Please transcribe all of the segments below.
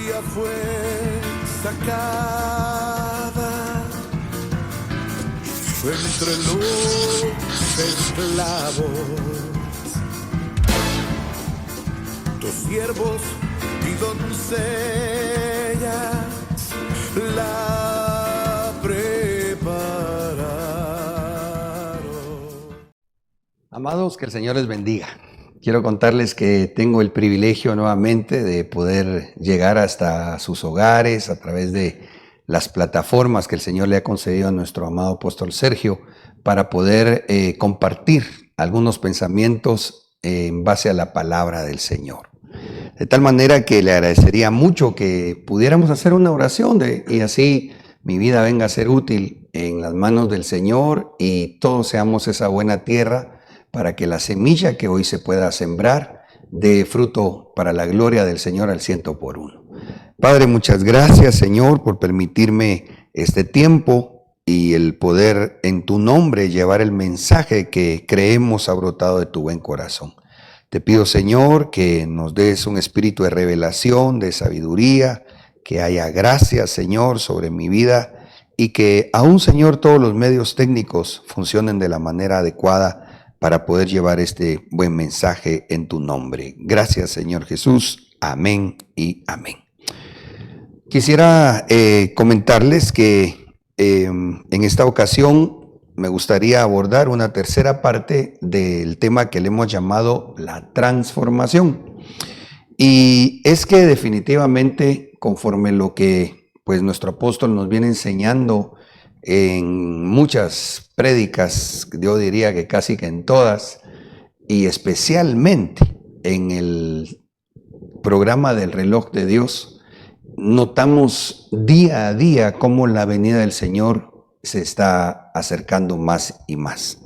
ella fue sacada entre los esclavos. Tus siervos y doncellas la prepararon. Amados, que el Señor les bendiga. Quiero contarles que tengo el privilegio nuevamente de poder llegar hasta sus hogares a través de las plataformas que el Señor le ha concedido a nuestro amado apóstol Sergio para poder compartir algunos pensamientos en base a la palabra del Señor. De tal manera que le agradecería mucho que pudiéramos hacer una oración y así mi vida venga a ser útil en las manos del Señor y todos seamos esa buena tierra para que la semilla que hoy se pueda sembrar dé fruto para la gloria del Señor al 100%. Padre, muchas gracias, Señor, por permitirme este tiempo y el poder en tu nombre llevar el mensaje que creemos ha brotado de tu buen corazón. Te pido, Señor, que nos des un espíritu de revelación, de sabiduría, que haya gracia, Señor, sobre mi vida y que aún, Señor, todos los medios técnicos funcionen de la manera adecuada para poder llevar este buen mensaje en tu nombre. Gracias, Señor Jesús. Amén y amén. Quisiera comentarles que en esta ocasión me gustaría abordar una tercera parte del tema que le hemos llamado la transformación. Y es que definitivamente, conforme lo que pues nuestro apóstol nos viene enseñando en muchas prédicas, yo diría que casi que en todas, y especialmente en el programa del reloj de Dios, notamos día a día cómo la venida del Señor se está acercando más y más.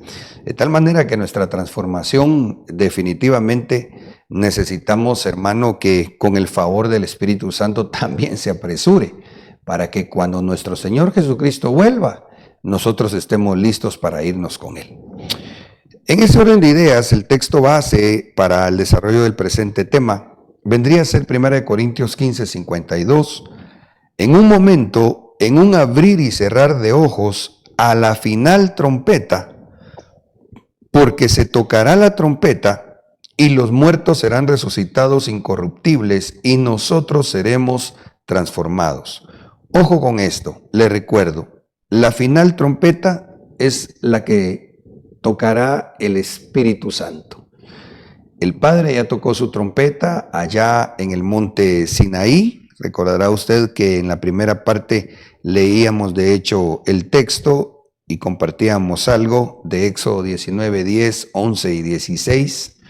De tal manera que nuestra transformación definitivamente necesitamos, hermano, que con el favor del Espíritu Santo también se apresure, para que cuando nuestro Señor Jesucristo vuelva, nosotros estemos listos para irnos con Él. En ese orden de ideas, el texto base para el desarrollo del presente tema vendría a ser 1 Corintios 15, 52. En un momento, en un abrir y cerrar de ojos, a la final trompeta, porque se tocará la trompeta y los muertos serán resucitados incorruptibles y nosotros seremos transformados. Ojo con esto, le recuerdo, la final trompeta es la que tocará el Espíritu Santo. El Padre ya tocó su trompeta allá en el monte Sinaí. Recordará usted que en la primera parte leíamos de hecho el texto y compartíamos algo de Éxodo 19, 10, 11 y 16.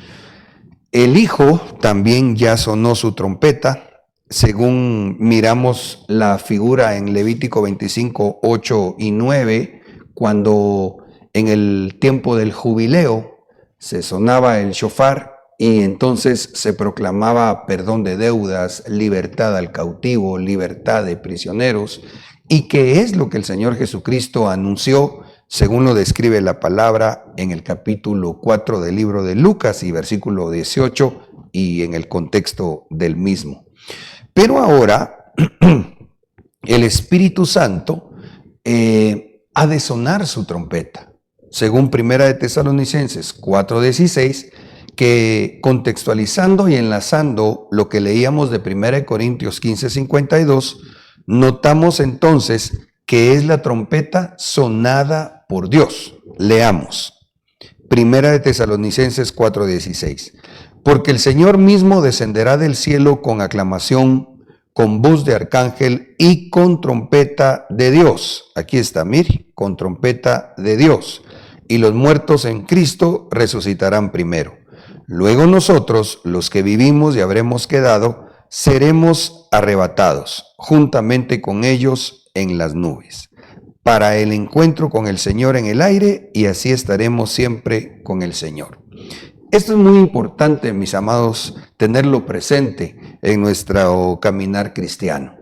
El Hijo también ya sonó su trompeta. Según miramos la figura en Levítico 25, 8 y 9, cuando en el tiempo del jubileo se sonaba el shofar y entonces se proclamaba perdón de deudas, libertad al cautivo, libertad de prisioneros, y que es lo que el Señor Jesucristo anunció, según lo describe la palabra en el capítulo 4 del libro de Lucas y versículo 18 y en el contexto del mismo. Pero ahora el Espíritu Santo ha de sonar su trompeta, según 1 Tesalonicenses 4:16, que contextualizando y enlazando lo que leíamos de 1 Corintios 15:52, notamos entonces que es la trompeta sonada por Dios. Leamos 1 Tesalonicenses 4:16. Porque el Señor mismo descenderá del cielo con aclamación, con voz de arcángel y con trompeta de Dios. Aquí está, mire, con trompeta de Dios. Y los muertos en Cristo resucitarán primero. Luego nosotros, los que vivimos y habremos quedado, seremos arrebatados juntamente con ellos en las nubes, para el encuentro con el Señor en el aire, y así estaremos siempre con el Señor. Esto es muy importante, mis amados, tenerlo presente en nuestro caminar cristiano,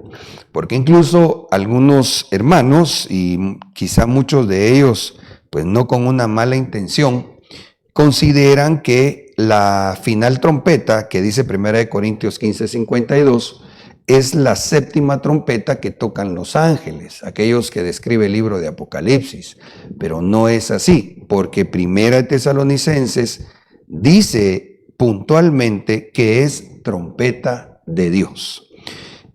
porque incluso algunos hermanos, y quizá muchos de ellos, pues no con una mala intención, consideran que la final trompeta, que dice 1 Corintios 15:52, es la séptima trompeta que tocan los ángeles, aquellos que describe el libro de Apocalipsis. Pero no es así, porque Primera de Tesalonicenses dice puntualmente que es trompeta de Dios.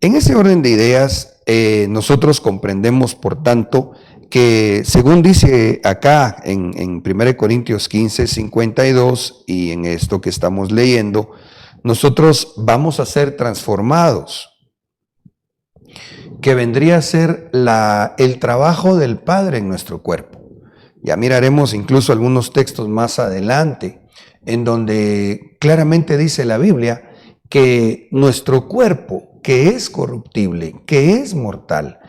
En ese orden de ideas, nosotros comprendemos, por tanto, que según dice acá en 1 Corintios 15, 52, y en esto que estamos leyendo, nosotros vamos a ser transformados, que vendría a ser el trabajo del Padre en nuestro cuerpo. Ya miraremos incluso algunos textos más adelante, en donde claramente dice la Biblia que nuestro cuerpo, que es corruptible, que es mortal,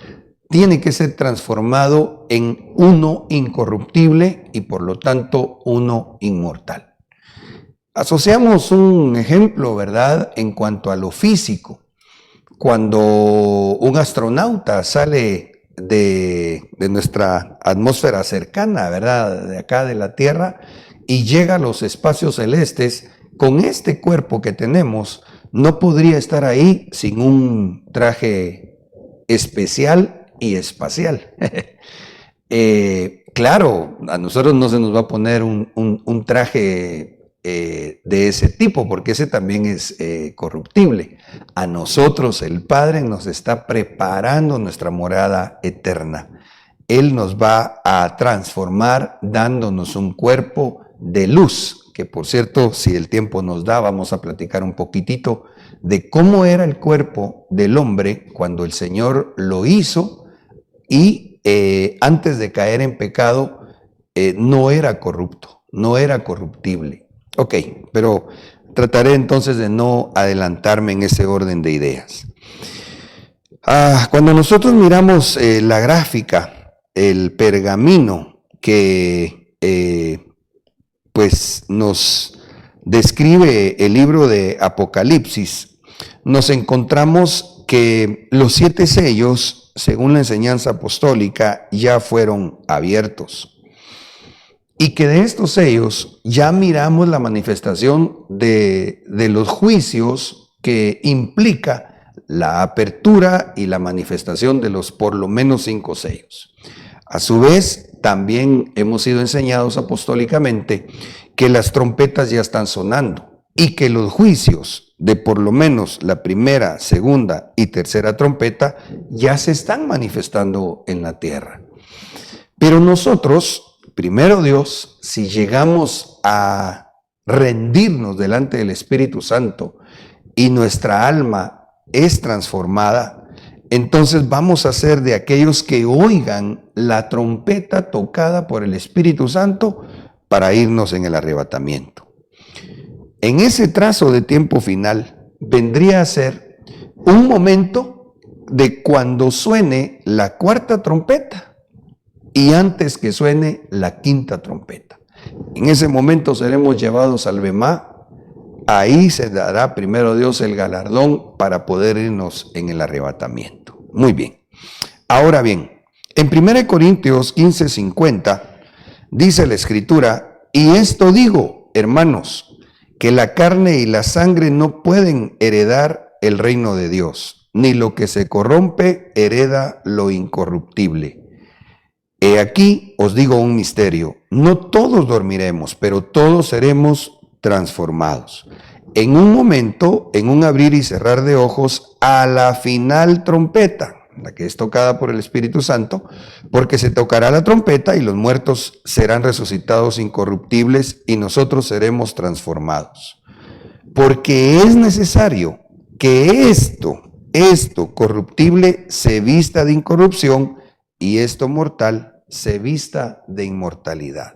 tiene que ser transformado en uno incorruptible y por lo tanto uno inmortal. Asociamos un ejemplo, ¿verdad?, en cuanto a lo físico. Cuando un astronauta sale de nuestra atmósfera cercana, ¿verdad?, de acá de la Tierra, y llega a los espacios celestes, con este cuerpo que tenemos, no podría estar ahí sin un traje especial y espacial. Claro, a nosotros no se nos va a poner un traje de ese tipo, porque ese también es corruptible. A nosotros el Padre nos está preparando nuestra morada eterna. Él nos va a transformar dándonos un cuerpo de luz, que por cierto, si el tiempo nos da, vamos a platicar un poquitito de cómo era el cuerpo del hombre cuando el Señor lo hizo y antes de caer en pecado no era corrupto, no era corruptible. Ok, pero trataré entonces de no adelantarme en ese orden de ideas. Cuando nosotros miramos la gráfica, el pergamino que pues nos describe el libro de Apocalipsis, nos encontramos que los 7 sellos, según la enseñanza apostólica, ya fueron abiertos. Y que de estos sellos ya miramos la manifestación de los juicios que implica la apertura y la manifestación de los por lo menos 5 sellos. A su vez, también hemos sido enseñados apostólicamente que las trompetas ya están sonando y que los juicios de por lo menos la primera, segunda y tercera trompeta ya se están manifestando en la tierra. Pero nosotros, primero Dios, si llegamos a rendirnos delante del Espíritu Santo y nuestra alma es transformada, entonces vamos a ser de aquellos que oigan la trompeta tocada por el Espíritu Santo para irnos en el arrebatamiento. En ese trazo de tiempo final vendría a ser un momento de cuando suene la cuarta trompeta y antes que suene la quinta trompeta. En ese momento seremos llevados al Bemá. Ahí se dará primero Dios el galardón para poder irnos en el arrebatamiento. Muy bien. Ahora bien, en 1 Corintios 15:50 dice la Escritura, y esto digo, hermanos, que la carne y la sangre no pueden heredar el reino de Dios, ni lo que se corrompe hereda lo incorruptible. He aquí os digo un misterio, no todos dormiremos, pero todos seremos transformados. En un momento, en un abrir y cerrar de ojos, a la final trompeta, la que es tocada por el Espíritu Santo, porque se tocará la trompeta y los muertos serán resucitados incorruptibles y nosotros seremos transformados. Porque es necesario que esto corruptible se vista de incorrupción y esto mortal se vista de inmortalidad.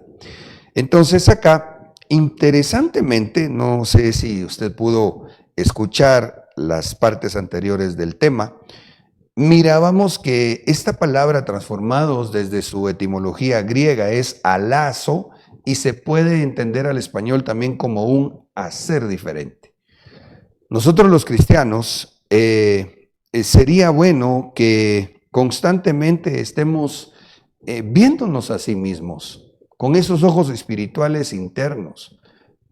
Entonces acá, interesantemente, no sé si usted pudo escuchar las partes anteriores del tema, mirábamos que esta palabra transformados desde su etimología griega es alazo y se puede entender al español también como un hacer diferente. Nosotros los cristianos sería bueno que constantemente estemos viéndonos a sí mismos con esos ojos espirituales internos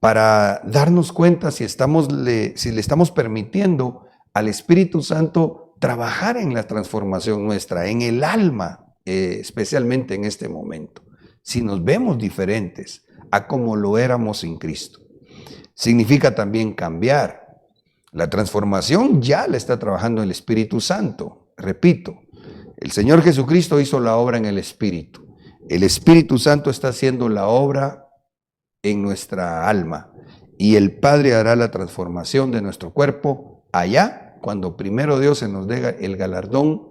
para darnos cuenta si le estamos permitiendo al Espíritu Santo trabajar en la transformación nuestra, en el alma, especialmente en este momento. Si nos vemos diferentes a como lo éramos sin Cristo. Significa también cambiar. La transformación ya la está trabajando el Espíritu Santo. Repito, el Señor Jesucristo hizo la obra en el Espíritu. El Espíritu Santo está haciendo la obra en nuestra alma. Y el Padre hará la transformación de nuestro cuerpo allá, cuando primero Dios se nos dé el galardón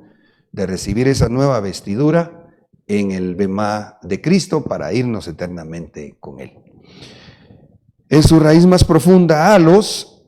de recibir esa nueva vestidura en el bemá de Cristo para irnos eternamente con Él. En su raíz más profunda, halos,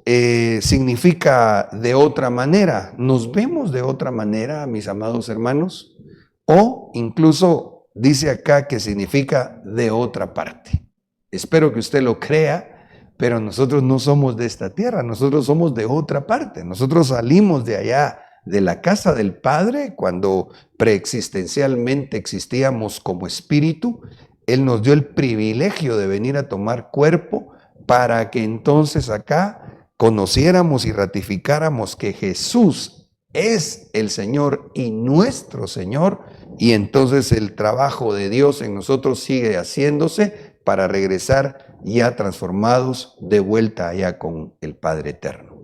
significa de otra manera. Nos vemos de otra manera, mis amados hermanos, o incluso dice acá que significa de otra parte. Espero que usted lo crea, pero nosotros no somos de esta tierra, nosotros somos de otra parte. Nosotros salimos de allá, de la casa del Padre, cuando preexistencialmente existíamos como espíritu. Él nos dio el privilegio de venir a tomar cuerpo para que entonces acá conociéramos y ratificáramos que Jesús es el Señor y nuestro Señor, y entonces el trabajo de Dios en nosotros sigue haciéndose para regresar ya transformados de vuelta allá con el Padre Eterno.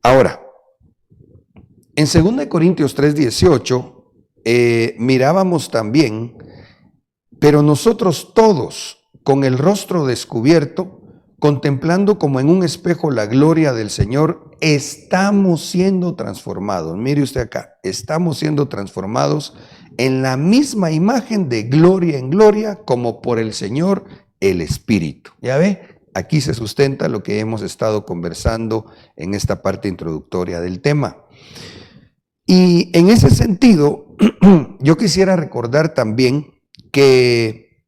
Ahora, en 2 Corintios 3:18 mirábamos también, pero nosotros todos con el rostro descubierto, contemplando como en un espejo la gloria del Señor, estamos siendo transformados. Mire usted acá, estamos siendo transformados en la misma imagen de gloria en gloria como por el Señor el Espíritu. ¿Ya ve? Aquí se sustenta lo que hemos estado conversando en esta parte introductoria del tema. Y en ese sentido, yo quisiera recordar también que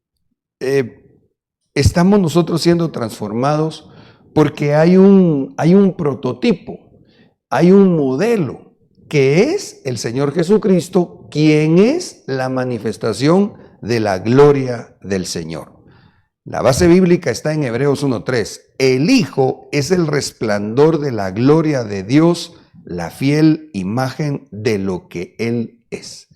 estamos nosotros siendo transformados porque hay un prototipo, hay un modelo que es el Señor Jesucristo, quien es la manifestación de la gloria del Señor. La base bíblica está en Hebreos 1:3. El Hijo es el resplandor de la gloria de Dios, la fiel imagen de lo que Él es.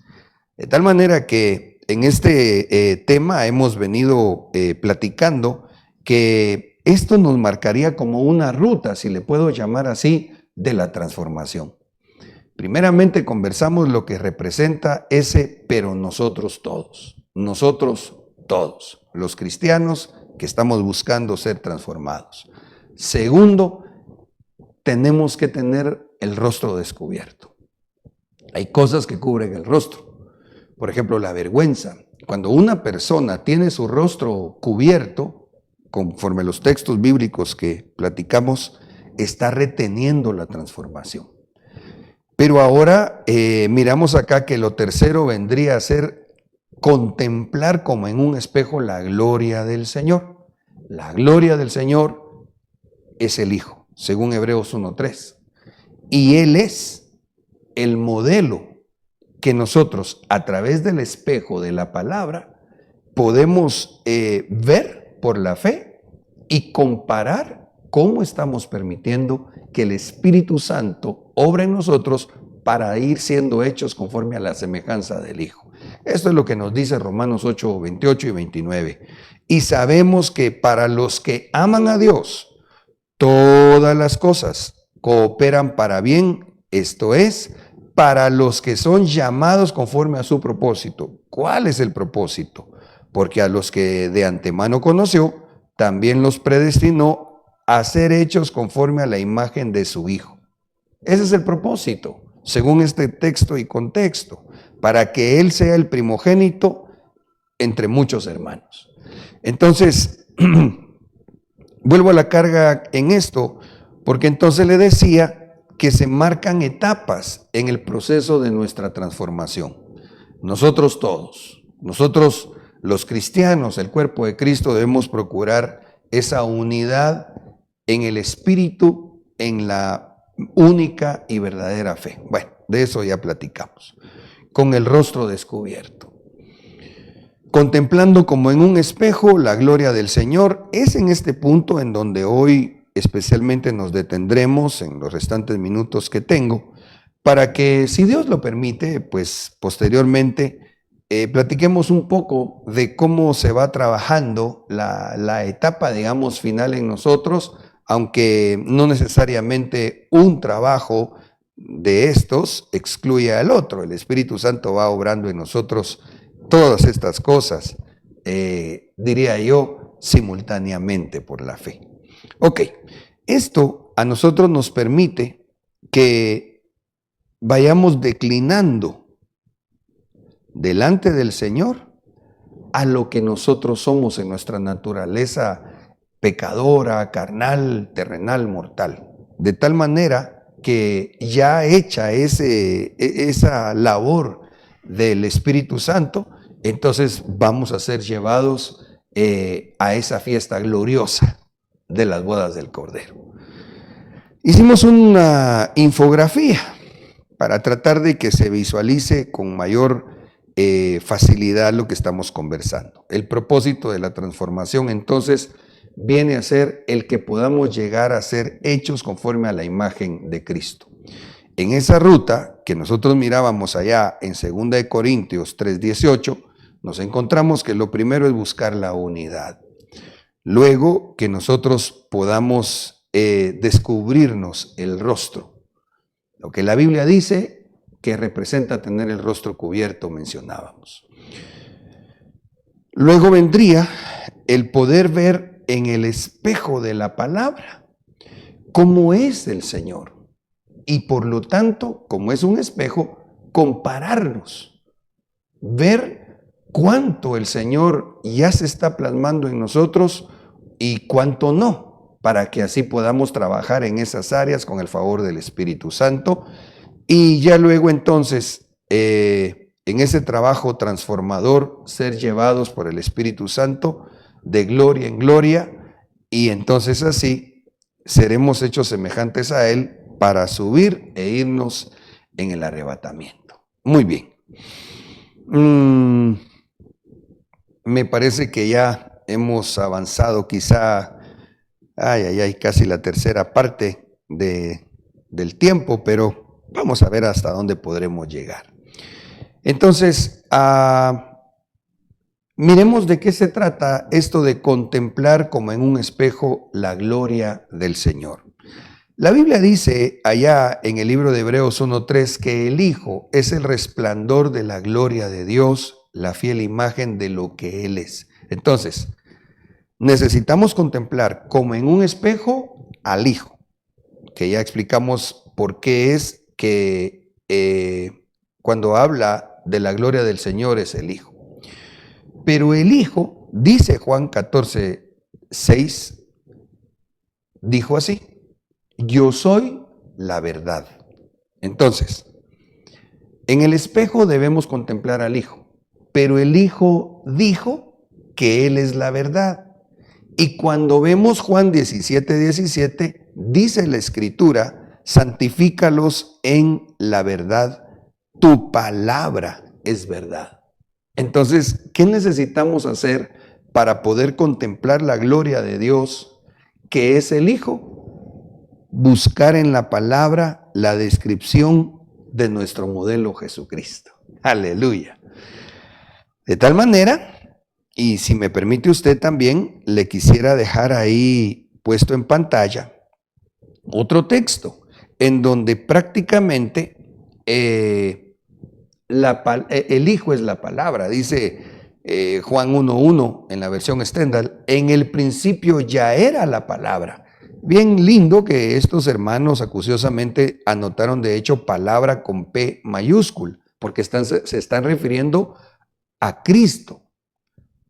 De tal manera que en este tema hemos venido platicando que esto nos marcaría como una ruta, si le puedo llamar así, de la transformación. Primeramente conversamos lo que representa ese pero nosotros todos, los cristianos que estamos buscando ser transformados. Segundo, tenemos que tener el rostro descubierto. Hay cosas que cubren el rostro. Por ejemplo, la vergüenza. Cuando una persona tiene su rostro cubierto, conforme los textos bíblicos que platicamos, está reteniendo la transformación. Pero ahora miramos acá que lo tercero vendría a ser contemplar como en un espejo la gloria del Señor. La gloria del Señor es el Hijo, según Hebreos 1:3. Y Él es el modelo que nosotros, a través del espejo de la palabra, podemos ver por la fe y comparar cómo estamos permitiendo que el Espíritu Santo obra en nosotros para ir siendo hechos conforme a la semejanza del Hijo. Esto es lo que nos dice Romanos 8:28 y 29. Y sabemos que para los que aman a Dios, todas las cosas cooperan para bien, esto es, para los que son llamados conforme a su propósito. ¿Cuál es el propósito? Porque a los que de antemano conoció, también los predestinó a ser hechos conforme a la imagen de su Hijo. Ese es el propósito, según este texto y contexto, para que Él sea el primogénito entre muchos hermanos. Entonces, vuelvo a la carga en esto, porque entonces le decía que se marcan etapas en el proceso de nuestra transformación. Nosotros todos, nosotros los cristianos, el cuerpo de Cristo, debemos procurar esa unidad en el Espíritu, en la única y verdadera fe. Bueno, de eso ya platicamos. Con el rostro descubierto. Contemplando como en un espejo la gloria del Señor, es en este punto en donde hoy especialmente nos detendremos en los restantes minutos que tengo para que, si Dios lo permite, pues posteriormente platiquemos un poco de cómo se va trabajando la etapa, digamos, final en nosotros, aunque no necesariamente un trabajo de estos excluye al otro. El Espíritu Santo va obrando en nosotros todas estas cosas, diría yo, simultáneamente por la fe. Ok, esto a nosotros nos permite que vayamos declinando delante del Señor a lo que nosotros somos en nuestra naturaleza pecadora, carnal, terrenal, mortal. De tal manera que ya hecha esa labor del Espíritu Santo, entonces vamos a ser llevados a esa fiesta gloriosa de las bodas del Cordero. Hicimos una infografía para tratar de que se visualice con mayor facilidad lo que estamos conversando. El propósito de la transformación entonces viene a ser el que podamos llegar a ser hechos conforme a la imagen de Cristo. En esa ruta que nosotros mirábamos allá en 2 Corintios 3:18, nos encontramos que lo primero es buscar la unidad. Luego que nosotros podamos descubrirnos el rostro. Lo que la Biblia dice que representa tener el rostro cubierto, mencionábamos. Luego vendría el poder ver en el espejo de la palabra cómo es el Señor. Y por lo tanto, como es un espejo, compararnos, ver cuánto el Señor ya se está plasmando en nosotros y cuánto no, para que así podamos trabajar en esas áreas con el favor del Espíritu Santo. Y ya luego entonces, en ese trabajo transformador, ser llevados por el Espíritu Santo de gloria en gloria, y entonces así seremos hechos semejantes a Él para subir e irnos en el arrebatamiento. Muy bien. Me parece que ya hemos avanzado quizá, casi la tercera parte del tiempo, pero vamos a ver hasta dónde podremos llegar. Entonces, miremos de qué se trata esto de contemplar como en un espejo la gloria del Señor. La Biblia dice allá en el libro de Hebreos 1:3 que el Hijo es el resplandor de la gloria de Dios, la fiel imagen de lo que Él es. Entonces, necesitamos contemplar como en un espejo al Hijo, que ya explicamos por qué es que cuando habla de la gloria del Señor es el Hijo. Pero el Hijo, dice Juan 14:6, dijo así: yo soy la verdad. Entonces, en el espejo debemos contemplar al Hijo, pero el Hijo dijo que Él es la verdad. Y cuando vemos Juan 17:17, dice la Escritura: santifícalos en la verdad, tu palabra es verdad. Entonces, ¿qué necesitamos hacer para poder contemplar la gloria de Dios, que es el Hijo? Buscar en la palabra la descripción de nuestro modelo Jesucristo. Aleluya. De tal manera, y si me permite usted también, le quisiera dejar ahí puesto en pantalla otro texto en donde prácticamente el Hijo es la palabra. Dice Juan 1:1 en la versión Stendhal: en el principio ya era la palabra. Bien lindo que estos hermanos acuciosamente anotaron de hecho palabra con P mayúscula, porque se están refiriendo a Cristo,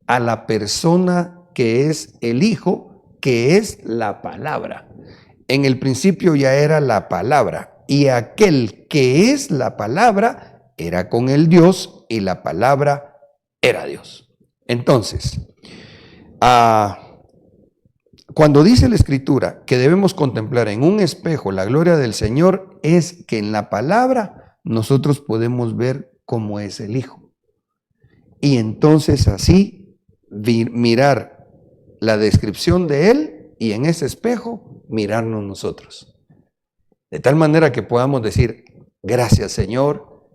a la persona que es el Hijo, que es la palabra. En el principio ya era la palabra, y aquel que es la palabra era con el Dios, y la palabra era Dios. Entonces, cuando dice la Escritura que debemos contemplar en un espejo la gloria del Señor, es que en la palabra nosotros podemos ver cómo es el Hijo. Y entonces así mirar la descripción de Él, y en ese espejo mirarnos nosotros. De tal manera que podamos decir, gracias Señor,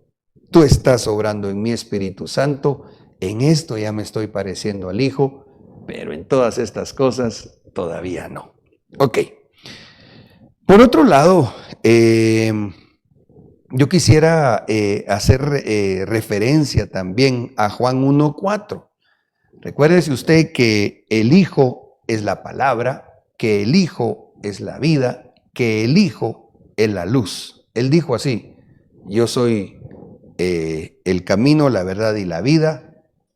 tú estás obrando en mi Espíritu Santo, en esto ya me estoy pareciendo al Hijo, pero en todas estas cosas todavía no. Ok. Por otro lado, yo quisiera hacer referencia también a Juan 1:4. Recuérdese usted que el Hijo es la palabra, que el Hijo es la vida, que el Hijo es la luz. Él dijo así, yo soy el camino, la verdad y la vida.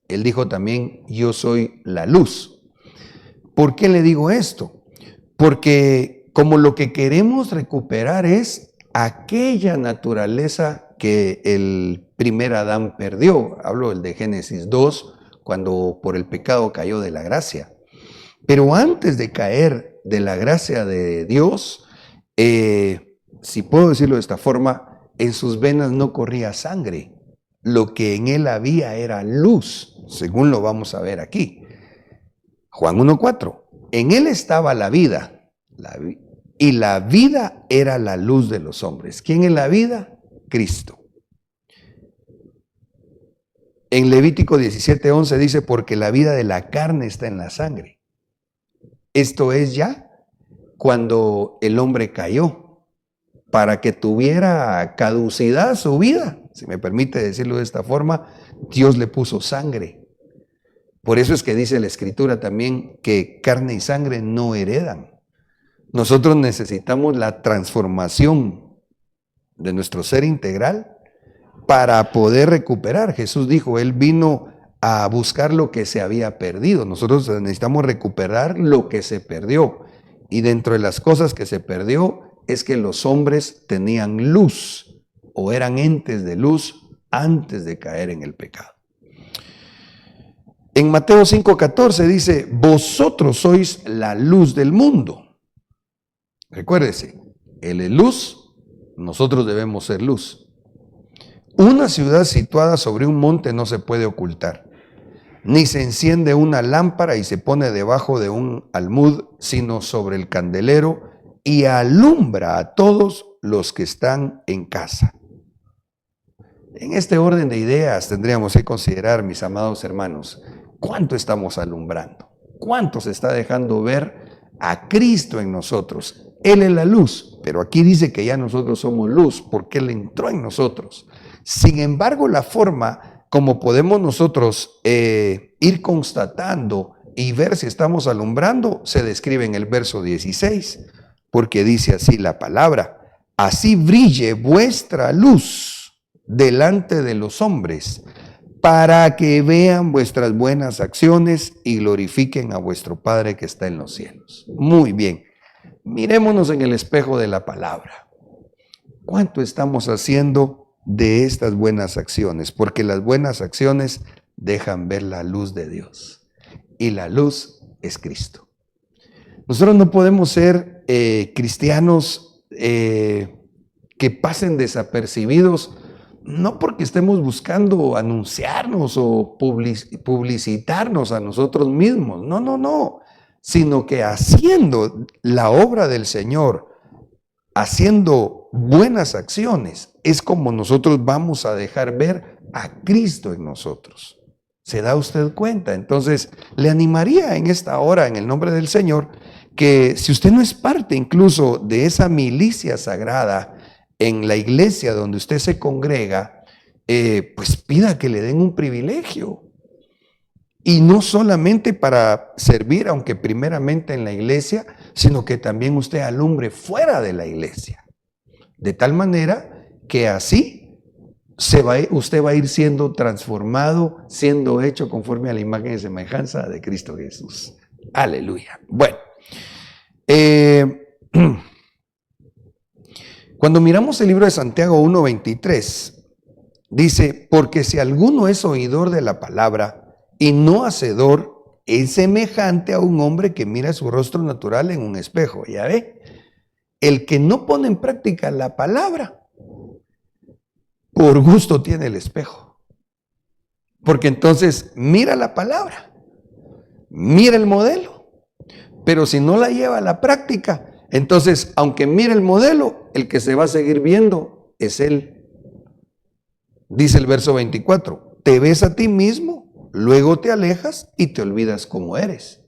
Él dijo también, yo soy la luz. ¿Por qué le digo esto? Porque como lo que queremos recuperar es aquella naturaleza que el primer Adán perdió. Hablo del de Génesis 2, cuando por el pecado cayó de la gracia. Pero antes de caer de la gracia de Dios, si puedo decirlo de esta forma, en sus venas no corría sangre. Lo que en él había era luz, según lo vamos a ver aquí. Juan 1:4. En él estaba la vida, y la vida era la luz de los hombres. ¿Quién es la vida? Cristo. En Levítico 17:11 dice, porque la vida de la carne está en la sangre. Esto es ya cuando el hombre cayó, para que tuviera caducidad su vida, si me permite decirlo de esta forma, Dios le puso sangre. Por eso es que dice la Escritura también que carne y sangre no heredan. Nosotros necesitamos la transformación de nuestro ser integral para poder recuperar. Jesús dijo, Él vino a buscar lo que se había perdido. Nosotros necesitamos recuperar lo que se perdió. Y dentro de las cosas que se perdió es que los hombres tenían luz o eran entes de luz antes de caer en el pecado. En Mateo 5:14 dice, vosotros sois la luz del mundo. Recuérdese, Él es luz, nosotros debemos ser luz. Una ciudad situada sobre un monte no se puede ocultar, ni se enciende una lámpara y se pone debajo de un almud, sino sobre el candelero y alumbra a todos los que están en casa. En este orden de ideas tendríamos que considerar, mis amados hermanos, cuánto estamos alumbrando, cuánto se está dejando ver a Cristo en nosotros. Él es la luz, pero aquí dice que ya nosotros somos luz porque Él entró en nosotros. Sin embargo, la forma como podemos nosotros ir constatando y ver si estamos alumbrando se describe en el verso 16, porque dice así la palabra, así brille vuestra luz delante de los hombres, para que vean vuestras buenas acciones y glorifiquen a vuestro Padre que está en los cielos. Muy bien, mirémonos en el espejo de la palabra. ¿Cuánto estamos haciendo de estas buenas acciones? Porque las buenas acciones dejan ver la luz de Dios. Y la luz es Cristo. Nosotros no podemos ser cristianos que pasen desapercibidos, no porque estemos buscando anunciarnos o publicitarnos a nosotros mismos, no, sino que haciendo la obra del Señor, haciendo buenas acciones, es como nosotros vamos a dejar ver a Cristo en nosotros. ¿Se da usted cuenta? Entonces, le animaría en esta hora, en el nombre del Señor, que si usted no es parte incluso de esa milicia sagrada en la iglesia donde usted se congrega, pues pida que le den un privilegio. Y no solamente para servir, aunque primeramente en la iglesia, sino que también usted alumbre fuera de la iglesia. De tal manera que así usted va a ir siendo transformado, siendo hecho conforme a la imagen y semejanza de Cristo Jesús. Aleluya. Bueno, cuando miramos el libro de Santiago 1:23, dice, porque si alguno es oidor de la palabra y no hacedor, es semejante a un hombre que mira su rostro natural en un espejo. ¿Ya ve? El que no pone en práctica la palabra, por gusto tiene el espejo. Porque entonces mira la palabra, mira el modelo, pero si no la lleva a la práctica, Entonces, aunque mire el modelo, el que se va a seguir viendo es él. Dice el verso 24, te ves a ti mismo, luego te alejas y te olvidas cómo eres.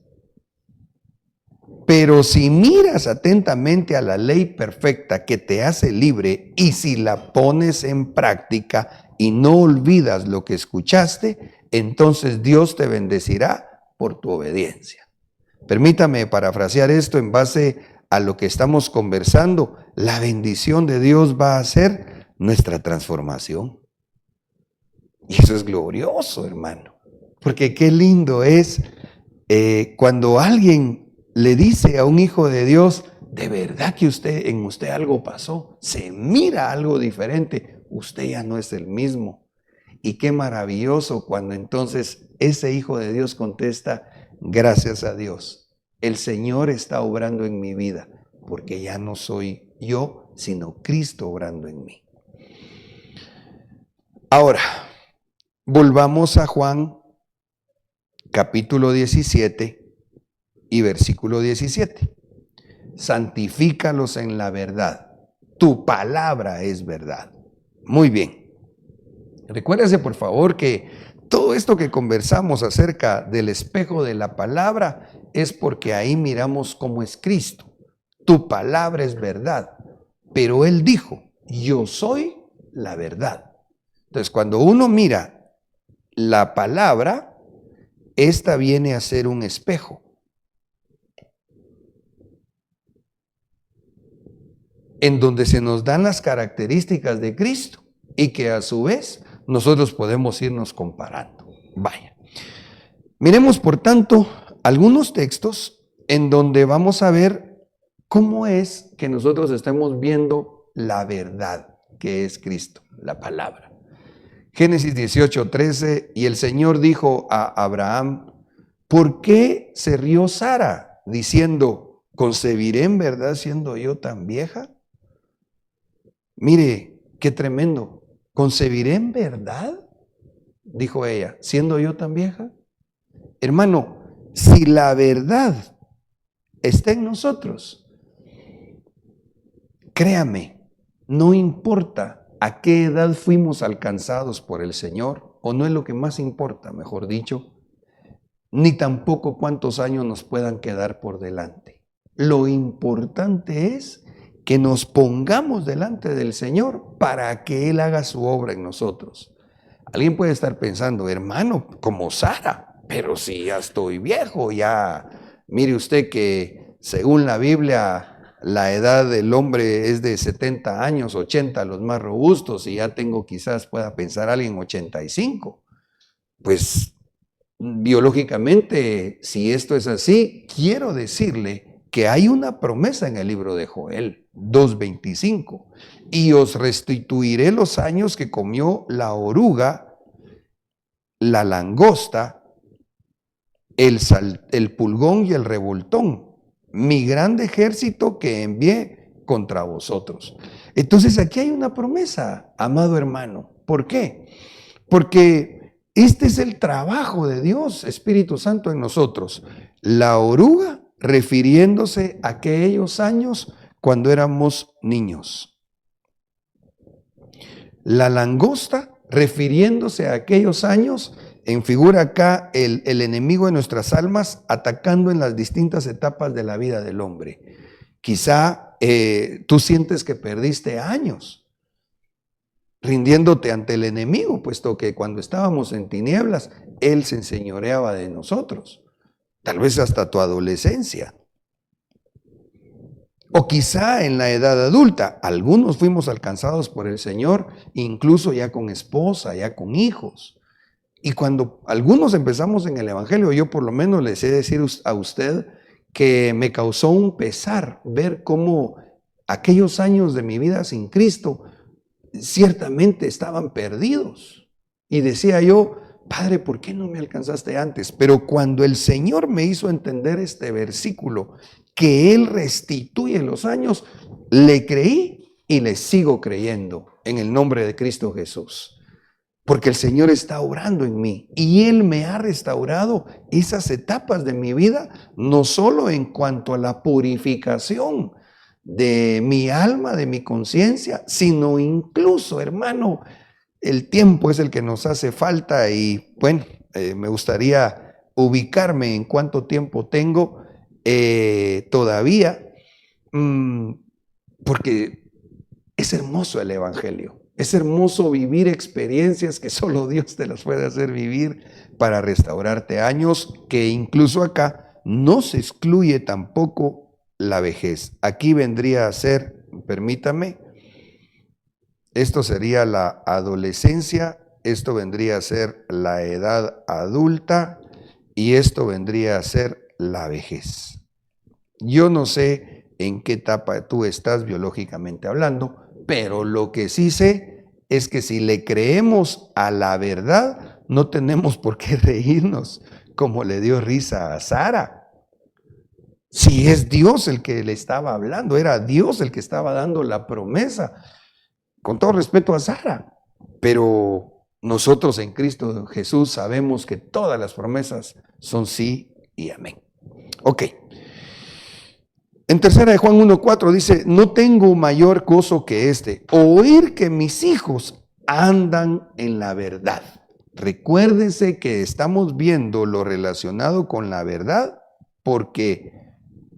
Pero si miras atentamente a la ley perfecta que te hace libre y si la pones en práctica y no olvidas lo que escuchaste, entonces Dios te bendecirá por tu obediencia. Permítame parafrasear esto en base a lo que estamos conversando. La bendición de Dios va a ser nuestra transformación. Y eso es glorioso, hermano. Porque qué lindo es cuando alguien le dice a un hijo de Dios, de verdad que en usted algo pasó, se mira algo diferente, usted ya no es el mismo. Y qué maravilloso cuando entonces ese hijo de Dios contesta, gracias a Dios, el Señor está obrando en mi vida, porque ya no soy yo, sino Cristo obrando en mí. Ahora, volvamos a Juan capítulo 17 y versículo 17. Santifícalos en la verdad. Tu palabra es verdad. Muy bien. Recuérdese por favor que todo esto que conversamos acerca del espejo de la palabra es porque ahí miramos cómo es Cristo. Tu palabra es verdad. Pero Él dijo, yo soy la verdad. Entonces, cuando uno mira la palabra, esta viene a ser un espejo. En donde se nos dan las características de Cristo y que a su vez nosotros podemos irnos comparando. Vaya. Miremos, por tanto, algunos textos en donde vamos a ver cómo es que nosotros estamos viendo la verdad que es Cristo, la palabra. Génesis 18:13, y el Señor dijo a Abraham, ¿por qué se rió Sara diciendo, concebiré en verdad siendo yo tan vieja? Mire, qué tremendo. ¿Concebiré en verdad? Dijo ella, siendo yo tan vieja. Hermano, si la verdad está en nosotros, créame, no importa a qué edad fuimos alcanzados por el Señor, o no es lo que más importa, mejor dicho, ni tampoco cuántos años nos puedan quedar por delante. Lo importante es que nos pongamos delante del Señor para que Él haga su obra en nosotros. Alguien puede estar pensando, hermano, como Sara, pero si ya estoy viejo, ya, mire usted que según la Biblia, la edad del hombre es de 70 años, 80 los más robustos, y ya tengo quizás, pueda pensar alguien, 85. Pues biológicamente, si esto es así, quiero decirle que hay una promesa en el libro de Joel 2:25, y os restituiré los años que comió la oruga, la langosta, el pulgón y el revoltón, mi grande ejército que envié contra vosotros. Entonces aquí hay una promesa, amado hermano. ¿Por qué? Porque este es el trabajo de Dios, Espíritu Santo en nosotros. La oruga, refiriéndose a aquellos años cuando éramos niños. La langosta, refiriéndose a aquellos años, en figura acá el enemigo de nuestras almas atacando en las distintas etapas de la vida del hombre. Quizá tú sientes que perdiste años rindiéndote ante el enemigo, puesto que cuando estábamos en tinieblas, él se enseñoreaba de nosotros. Tal vez hasta tu adolescencia. O quizá en la edad adulta, algunos fuimos alcanzados por el Señor, incluso ya con esposa, ya con hijos. Y cuando algunos empezamos en el Evangelio, yo por lo menos les he de decir a usted que me causó un pesar ver cómo aquellos años de mi vida sin Cristo ciertamente estaban perdidos. Y decía yo, Padre, ¿por qué no me alcanzaste antes? Pero cuando el Señor me hizo entender este versículo, que Él restituye los años, le creí y le sigo creyendo en el nombre de Cristo Jesús. Porque el Señor está obrando en mí y Él me ha restaurado esas etapas de mi vida, no solo en cuanto a la purificación, de mi alma, de mi conciencia, sino incluso, hermano, el tiempo es el que nos hace falta y bueno, me gustaría ubicarme en cuánto tiempo tengo todavía, porque es hermoso el Evangelio. Es hermoso vivir experiencias que solo Dios te las puede hacer vivir para restaurarte años, que incluso acá no se excluye tampoco la vejez. Aquí vendría a ser, permítame, esto sería la adolescencia, esto vendría a ser la edad adulta y esto vendría a ser la vejez. Yo no sé en qué etapa tú estás biológicamente hablando, pero lo que sí sé es que si le creemos a la verdad, no tenemos por qué reírnos como le dio risa a Sara. Si es Dios el que le estaba hablando, era Dios el que estaba dando la promesa, con todo respeto a Sara, pero nosotros en Cristo Jesús sabemos que todas las promesas son sí y amén. Ok. En tercera de Juan 1:4 dice, no tengo mayor gozo que este, oír que mis hijos andan en la verdad. Recuérdese que estamos viendo lo relacionado con la verdad porque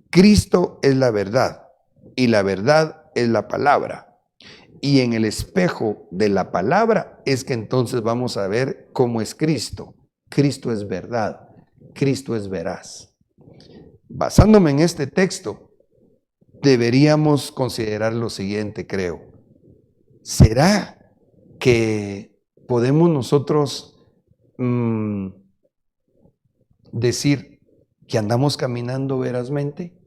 Cristo es la verdad y la verdad es la palabra. Y en el espejo de la palabra es que entonces vamos a ver cómo es Cristo. Cristo es verdad, Cristo es veraz. Basándome en este texto, deberíamos considerar lo siguiente, creo. ¿Será que podemos nosotros decir que andamos caminando verazmente?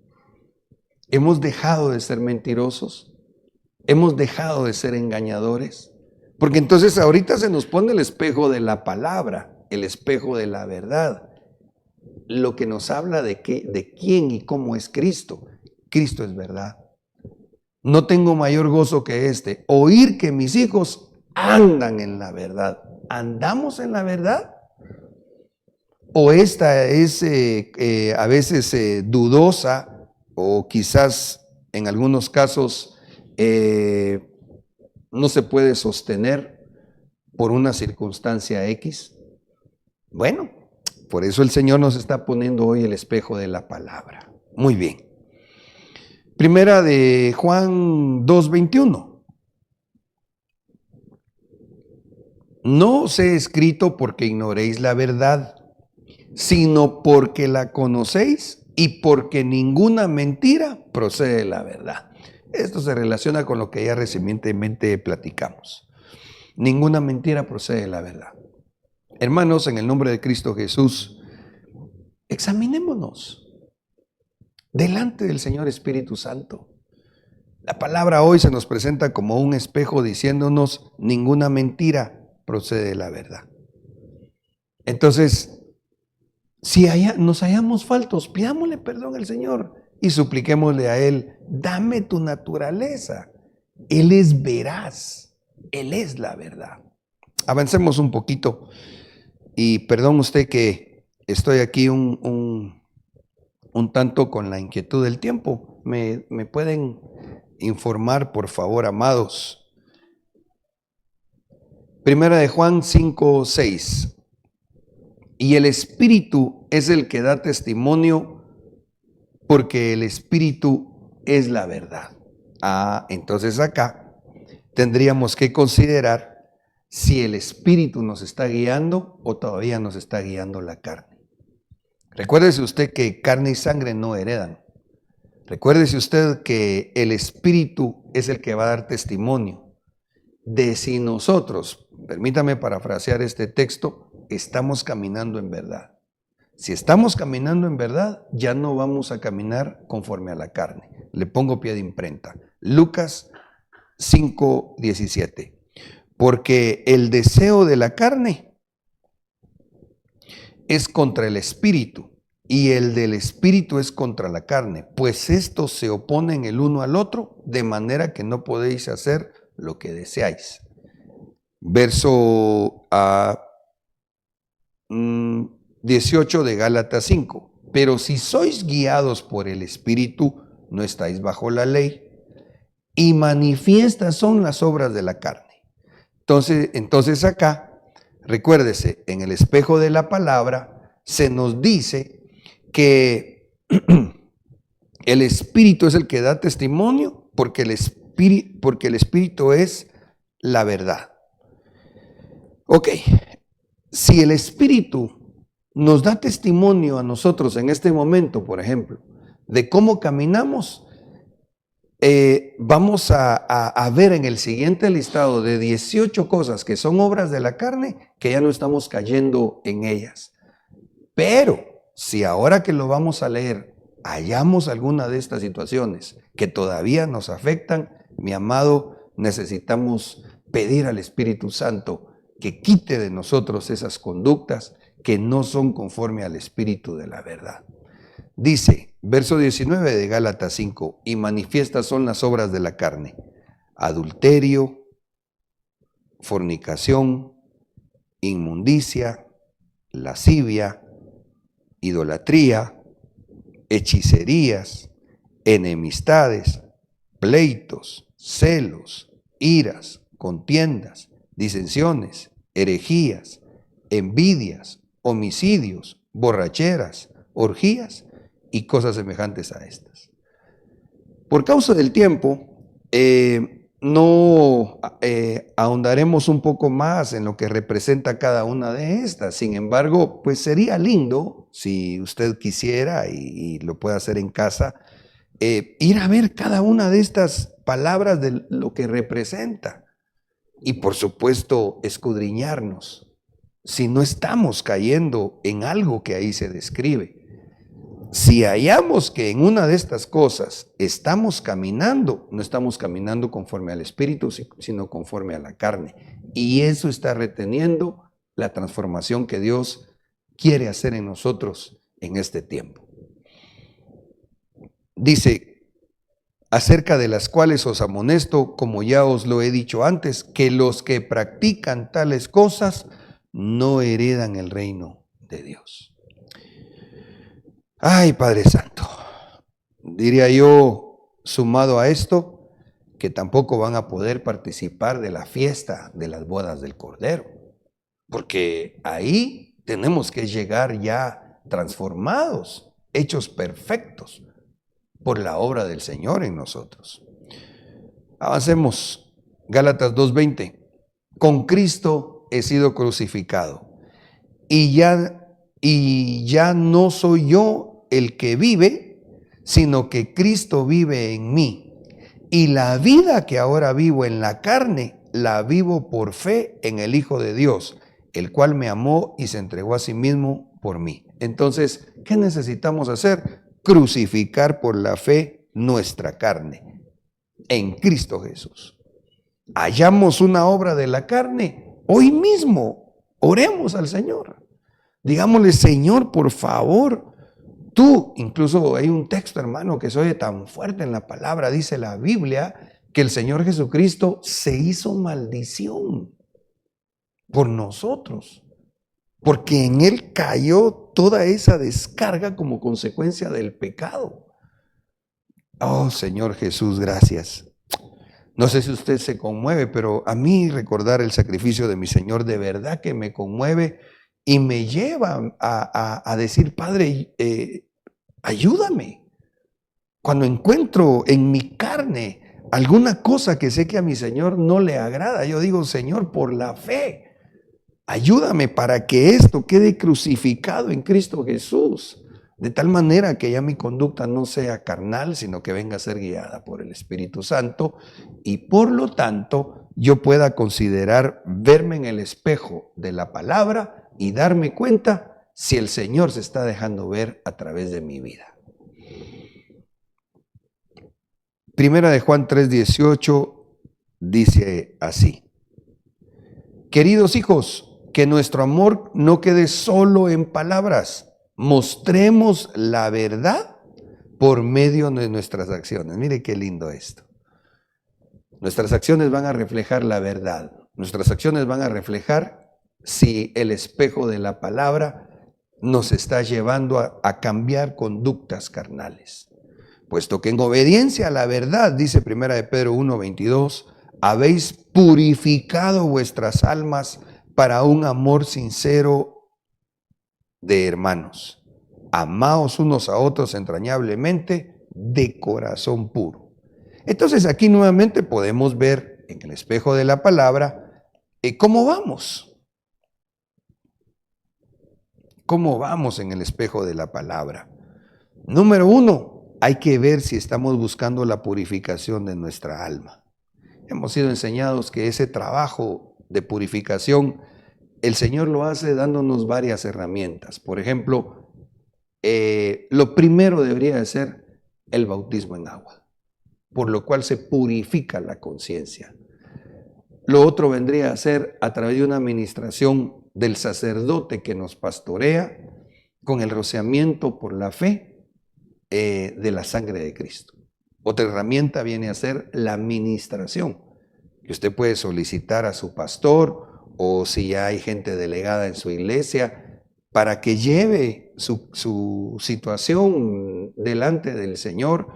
¿Hemos dejado de ser mentirosos? ¿Hemos dejado de ser engañadores? Porque entonces ahorita se nos pone el espejo de la palabra, el espejo de la verdad, lo que nos habla de quién y cómo es Cristo. Cristo es verdad. No tengo mayor gozo que este, oír que mis hijos andan en la verdad. ¿Andamos en la verdad? ¿O esta es a veces dudosa o quizás en algunos casos no se puede sostener por una circunstancia X? Bueno, por eso el Señor nos está poniendo hoy el espejo de la palabra. Muy bien. Primera de Juan 2:21. No os he escrito porque ignoréis la verdad, sino porque la conocéis y porque ninguna mentira procede de la verdad. Esto se relaciona con lo que ya recientemente platicamos. Ninguna mentira procede de la verdad. Hermanos, en el nombre de Cristo Jesús, examinémonos delante del Señor Espíritu Santo. La palabra hoy se nos presenta como un espejo diciéndonos ninguna mentira procede de la verdad. Entonces, si nos hallamos faltos, pidámosle perdón al Señor y supliquémosle a Él, dame tu naturaleza. Él es veraz, Él es la verdad. Avancemos un poquito y perdón usted que estoy aquí un tanto con la inquietud del tiempo. ¿Me pueden informar, por favor, amados? Primera de Juan 5:6. Y el Espíritu es el que da testimonio, porque el Espíritu es la verdad. Entonces acá tendríamos que considerar si el Espíritu nos está guiando o todavía nos está guiando la carne. Recuérdese usted que carne y sangre no heredan. Recuérdese usted que el Espíritu es el que va a dar testimonio de si nosotros, permítame parafrasear este texto, estamos caminando en verdad. Si estamos caminando en verdad, ya no vamos a caminar conforme a la carne. Le pongo pie de imprenta. Lucas 5:17. Porque el deseo de la carne es contra el espíritu y el del espíritu es contra la carne, pues estos se oponen el uno al otro, de manera que no podéis hacer lo que deseáis. Verso 18 de Gálatas 5. Pero si sois guiados por el Espíritu, no estáis bajo la ley. y manifiestas son las obras de la carne. Entonces acá, recuérdese, en el espejo de la palabra se nos dice que el Espíritu es el que da testimonio porque el Espíritu es la verdad. Ok, si el Espíritu nos da testimonio a nosotros en este momento, por ejemplo, de cómo caminamos, vamos a ver en el siguiente listado de 18 cosas que son obras de la carne, que ya no estamos cayendo en ellas. Pero si ahora que lo vamos a leer, hallamos alguna de estas situaciones que todavía nos afectan, mi amado, necesitamos pedir al Espíritu Santo que quite de nosotros esas conductas que no son conforme al Espíritu de la verdad. Dice, verso 19 de Gálatas 5, y manifiestas son las obras de la carne: adulterio, fornicación, inmundicia, lascivia, idolatría, hechicerías, enemistades, pleitos, celos, iras, contiendas, disensiones, herejías, envidias, homicidios, borracheras, orgías y cosas semejantes a estas. Por causa del tiempo, no ahondaremos un poco más en lo que representa cada una de estas. Sin embargo, pues sería lindo, si usted quisiera y lo puede hacer en casa, ir a ver cada una de estas palabras de lo que representa. Y por supuesto, escudriñarnos si no estamos cayendo en algo que ahí se describe. Si hallamos que en una de estas cosas estamos caminando, no estamos caminando conforme al Espíritu, sino conforme a la carne. Y eso está reteniendo la transformación que Dios quiere hacer en nosotros en este tiempo. Dice, acerca de las cuales os amonesto, como ya os lo he dicho antes, que los que practican tales cosas no heredan el reino de Dios. Ay, Padre Santo, diría yo, sumado a esto, que tampoco van a poder participar de la fiesta de las bodas del Cordero, porque ahí tenemos que llegar ya transformados, hechos perfectos por la obra del Señor en nosotros. Avancemos. Gálatas 2:20. Con Cristo he sido crucificado, y ya no soy yo el que vive, sino que Cristo vive en mí. Y la vida que ahora vivo en la carne, la vivo por fe en el Hijo de Dios, el cual me amó y se entregó a sí mismo por mí. Entonces, ¿qué necesitamos hacer? Crucificar por la fe nuestra carne en Cristo Jesús. Hallamos una obra de la carne, hoy mismo oremos al Señor. Digámosle, Señor, por favor, tú, incluso hay un texto, hermano, que se oye tan fuerte en la palabra, dice la Biblia, que el Señor Jesucristo se hizo maldición por nosotros, porque en Él cayó toda esa descarga como consecuencia del pecado. Oh, Señor Jesús, gracias. No sé si usted se conmueve, pero a mí recordar el sacrificio de mi Señor de verdad que me conmueve y me lleva a decir, Padre, ayúdame. Cuando encuentro en mi carne alguna cosa que sé que a mi Señor no le agrada, yo digo, Señor, por la fe, ayúdame para que esto quede crucificado en Cristo Jesús, de tal manera que ya mi conducta no sea carnal, sino que venga a ser guiada por el Espíritu Santo y por lo tanto yo pueda considerar verme en el espejo de la palabra y darme cuenta si el Señor se está dejando ver a través de mi vida. Primera de Juan 3:18 dice así: queridos hijos, que nuestro amor no quede solo en palabras, mostremos la verdad por medio de nuestras acciones. Mire qué lindo esto. Nuestras acciones van a reflejar la verdad. Nuestras acciones van a reflejar si el espejo de la palabra nos está llevando a cambiar conductas carnales. puesto que en obediencia a la verdad, dice 1 de Pedro 1:22, habéis purificado vuestras almas para un amor sincero de hermanos. Amaos unos a otros entrañablemente de corazón puro. Entonces aquí nuevamente podemos ver en el espejo de la palabra cómo vamos. ¿Cómo vamos en el espejo de la palabra? Número 1, hay que ver si estamos buscando la purificación de nuestra alma. Hemos sido enseñados que ese trabajo de purificación, el Señor lo hace dándonos varias herramientas. Por ejemplo, lo primero debería de ser el bautismo en agua, por lo cual se purifica la conciencia. Lo otro vendría a ser a través de una administración del sacerdote que nos pastorea con el rociamiento por la fe de la sangre de Cristo. Otra herramienta viene a ser la administración, que usted puede solicitar a su pastor o si ya hay gente delegada en su iglesia para que lleve su situación delante del Señor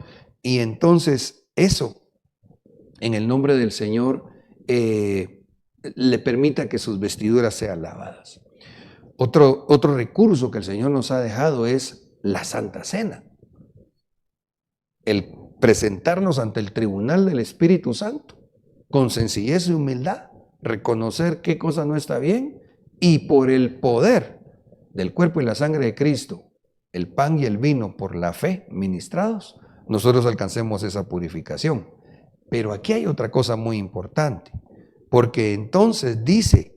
y entonces eso, en el nombre del Señor, le permita que sus vestiduras sean lavadas. Otro recurso que el Señor nos ha dejado es la Santa Cena. El presentarnos ante el tribunal del Espíritu Santo con sencillez y humildad, reconocer qué cosa no está bien y por el poder del cuerpo y la sangre de Cristo, el pan y el vino por la fe ministrados, nosotros alcancemos esa purificación. Pero aquí hay otra cosa muy importante, porque entonces dice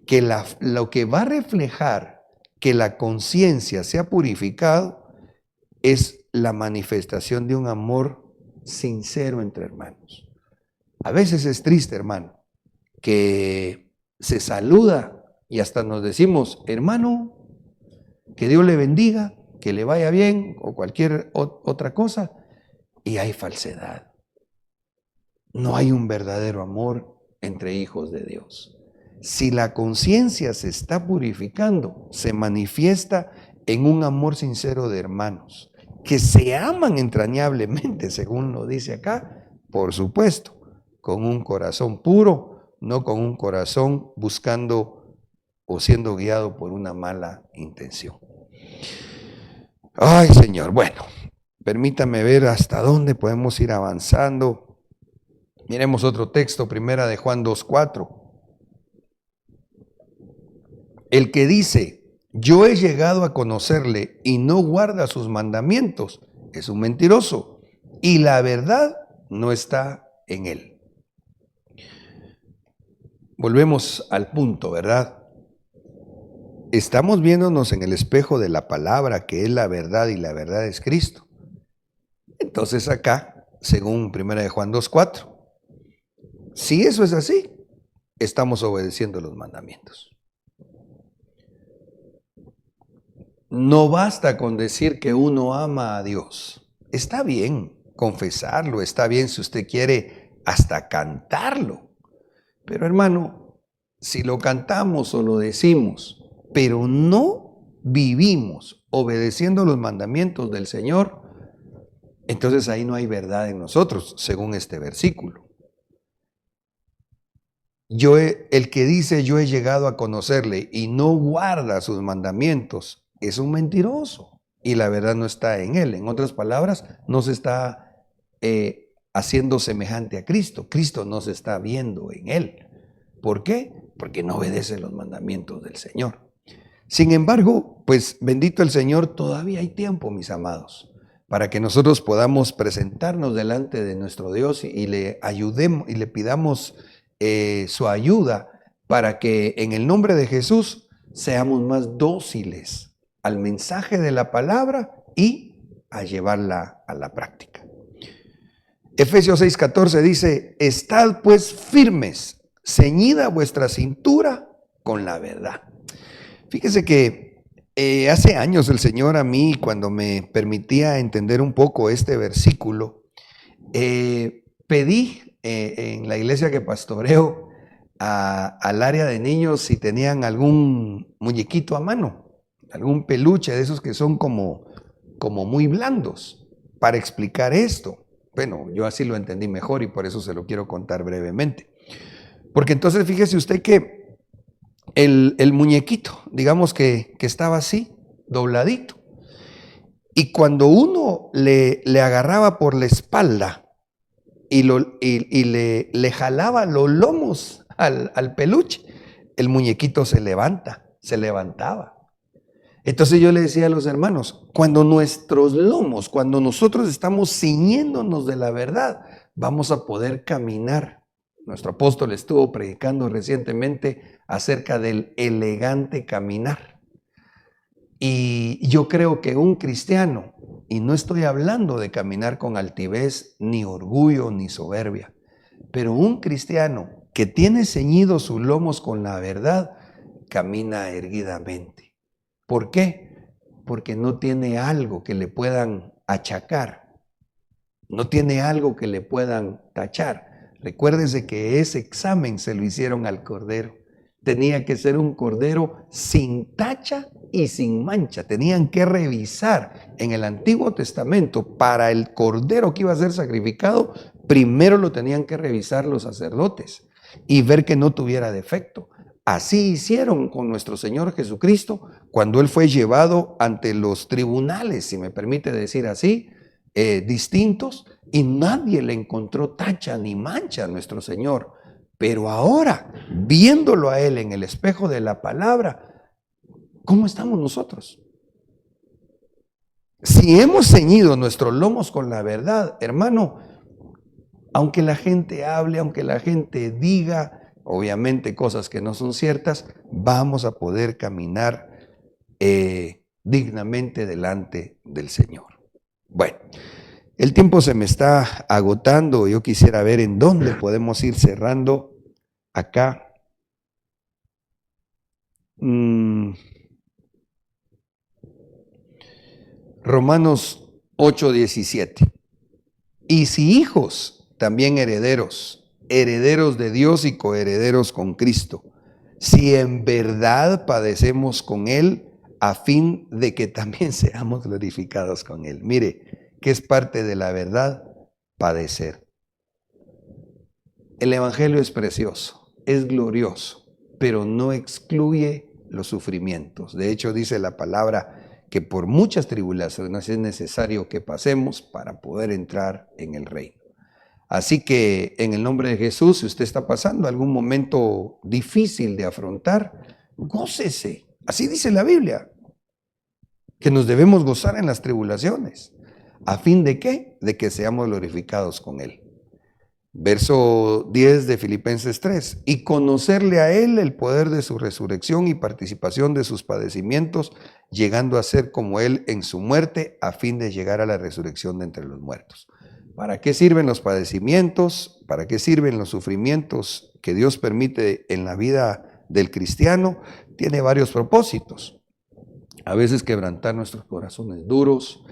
que lo que va a reflejar que la conciencia se ha purificado es la manifestación de un amor sincero entre hermanos. A veces es triste, hermano, que se saluda y hasta nos decimos, hermano, que Dios le bendiga, que le vaya bien o cualquier otra cosa, y hay falsedad. No hay un verdadero amor entre hijos de Dios. Si la conciencia se está purificando, se manifiesta en un amor sincero de hermanos, que se aman entrañablemente, según lo dice acá, por supuesto, con un corazón puro, no con un corazón buscando o siendo guiado por una mala intención. Ay, Señor, bueno, permítame ver hasta dónde podemos ir avanzando. Miremos otro texto, 1 de Juan 2:4. El que dice, yo he llegado a conocerle y no guarda sus mandamientos, es un mentiroso y la verdad no está en él. Volvemos al punto, ¿verdad? Estamos viéndonos en el espejo de la palabra que es la verdad y la verdad es Cristo. Entonces acá, según 1 de Juan 2:4, si eso es así, estamos obedeciendo los mandamientos. No basta con decir que uno ama a Dios. Está bien confesarlo, está bien si usted quiere hasta cantarlo. Pero hermano, si lo cantamos o lo decimos, pero no vivimos obedeciendo los mandamientos del Señor, entonces ahí no hay verdad en nosotros, según este versículo. El que dice yo he llegado a conocerle y no guarda sus mandamientos, es un mentiroso y la verdad no está en él. En otras palabras, no se está haciendo semejante a Cristo. Cristo no se está viendo en él. ¿Por qué? Porque no obedece los mandamientos del Señor. Sin embargo, pues bendito el Señor, todavía hay tiempo, mis amados, para que nosotros podamos presentarnos delante de nuestro Dios y le ayudemos y le pidamos su ayuda para que en el nombre de Jesús seamos más dóciles al mensaje de la palabra y a llevarla a la práctica. Efesios 6:14 dice, estad pues firmes, ceñida vuestra cintura con la verdad. Fíjese que hace años el Señor a mí, cuando me permitía entender un poco este versículo, pedí en la iglesia que pastoreo al área de niños si tenían algún muñequito a mano, algún peluche de esos que son como muy blandos. para explicar esto. Bueno, yo así lo entendí mejor y por eso se lo quiero contar brevemente. Porque entonces fíjese usted que el muñequito, digamos que estaba así, dobladito. Y cuando uno le agarraba por la espalda y le jalaba los lomos al peluche, el muñequito se levantaba. Entonces yo le decía a los hermanos, cuando nuestros lomos, cuando nosotros estamos ciñéndonos de la verdad, vamos a poder caminar. Nuestro apóstol estuvo predicando recientemente acerca del elegante caminar. Y yo creo que un cristiano, y no estoy hablando de caminar con altivez, ni orgullo, ni soberbia, pero un cristiano que tiene ceñidos sus lomos con la verdad, camina erguidamente. ¿Por qué? Porque no tiene algo que le puedan achacar, no tiene algo que le puedan tachar. Recuérdese que ese examen se lo hicieron al Cordero. Tenía que ser un Cordero sin tacha y sin mancha. Tenían que revisar en el Antiguo Testamento para el Cordero que iba a ser sacrificado, primero lo tenían que revisar los sacerdotes y ver que no tuviera defecto. Así hicieron con nuestro Señor Jesucristo cuando Él fue llevado ante los tribunales, si me permite decir así, distintos, y nadie le encontró tacha ni mancha a nuestro Señor. Pero ahora, viéndolo a Él en el espejo de la palabra, ¿cómo estamos nosotros? Si hemos ceñido nuestros lomos con la verdad, hermano, aunque la gente hable, aunque la gente diga, obviamente cosas que no son ciertas, vamos a poder caminar dignamente delante del Señor. Bueno, el tiempo se me está agotando. Yo quisiera ver en dónde podemos ir cerrando acá. Romanos 8:17. Y si hijos, también herederos, herederos de Dios y coherederos con Cristo, si en verdad padecemos con Él, a fin de que también seamos glorificados con Él. Mire, que es parte de la verdad, padecer. El Evangelio es precioso, es glorioso, pero no excluye los sufrimientos. De hecho, dice la palabra que por muchas tribulaciones es necesario que pasemos para poder entrar en el reino. Así que en el nombre de Jesús, si usted está pasando algún momento difícil de afrontar, gócese. Así dice la Biblia, que nos debemos gozar en las tribulaciones. ¿A fin de qué? De que seamos glorificados con Él. Verso 10 de Filipenses 3. Y conocerle a Él el poder de su resurrección y participación de sus padecimientos, llegando a ser como Él en su muerte, a fin de llegar a la resurrección de entre los muertos. ¿Para qué sirven los padecimientos? ¿Para qué sirven los sufrimientos que Dios permite en la vida del cristiano? Tiene varios propósitos. A veces quebrantar nuestros corazones duros,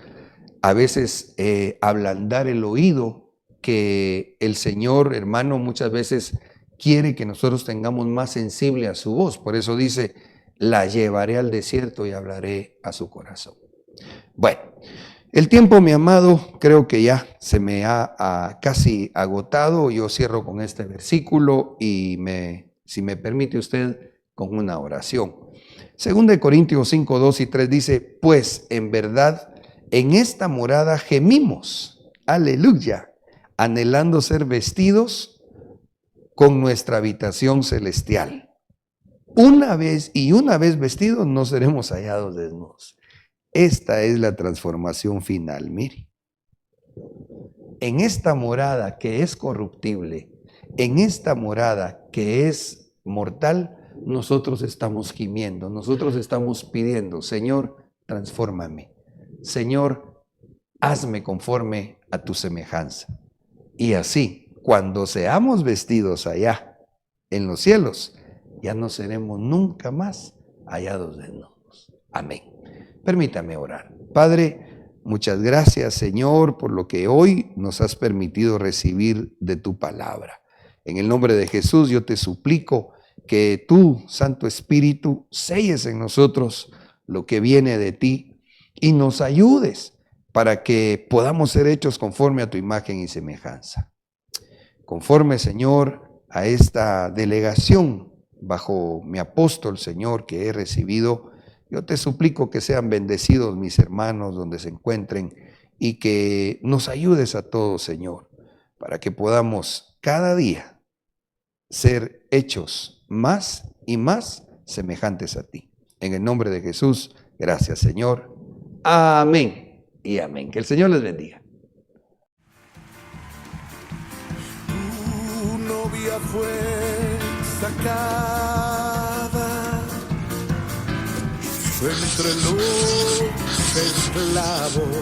a veces ablandar el oído, que el Señor, hermano, muchas veces quiere que nosotros tengamos más sensible a su voz. Por eso dice, la llevaré al desierto y hablaré a su corazón. Bueno, el tiempo, mi amado, creo que ya se me ha casi agotado. Yo cierro con este versículo y si me permite usted, con una oración. 2 Corintios 5, 2 y 3 dice, pues en verdad en esta morada gemimos, aleluya, anhelando ser vestidos con nuestra habitación celestial. Una vez vestidos no seremos hallados desnudos. Esta es la transformación final, mire. En esta morada que es corruptible, en esta morada que es mortal, nosotros estamos gimiendo, nosotros estamos pidiendo, Señor, transfórmame. Señor, hazme conforme a tu semejanza. Y así, cuando seamos vestidos allá en los cielos, ya no seremos nunca más hallados desnudos. Amén. Permítame orar. Padre, muchas gracias, Señor, por lo que hoy nos has permitido recibir de tu palabra. En el nombre de Jesús, yo te suplico que tú, Santo Espíritu, selles en nosotros lo que viene de ti y nos ayudes para que podamos ser hechos conforme a tu imagen y semejanza. Conforme, Señor, a esta delegación bajo mi apóstol, Señor, que he recibido, yo te suplico que sean bendecidos mis hermanos donde se encuentren y que nos ayudes a todos, Señor, para que podamos cada día ser hechos más y más semejantes a ti. En el nombre de Jesús, gracias, Señor. Amén y amén. Que el Señor les bendiga. Tu novia fue sacada entre los esclavos,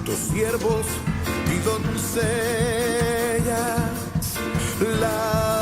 tus siervos y doncellas, la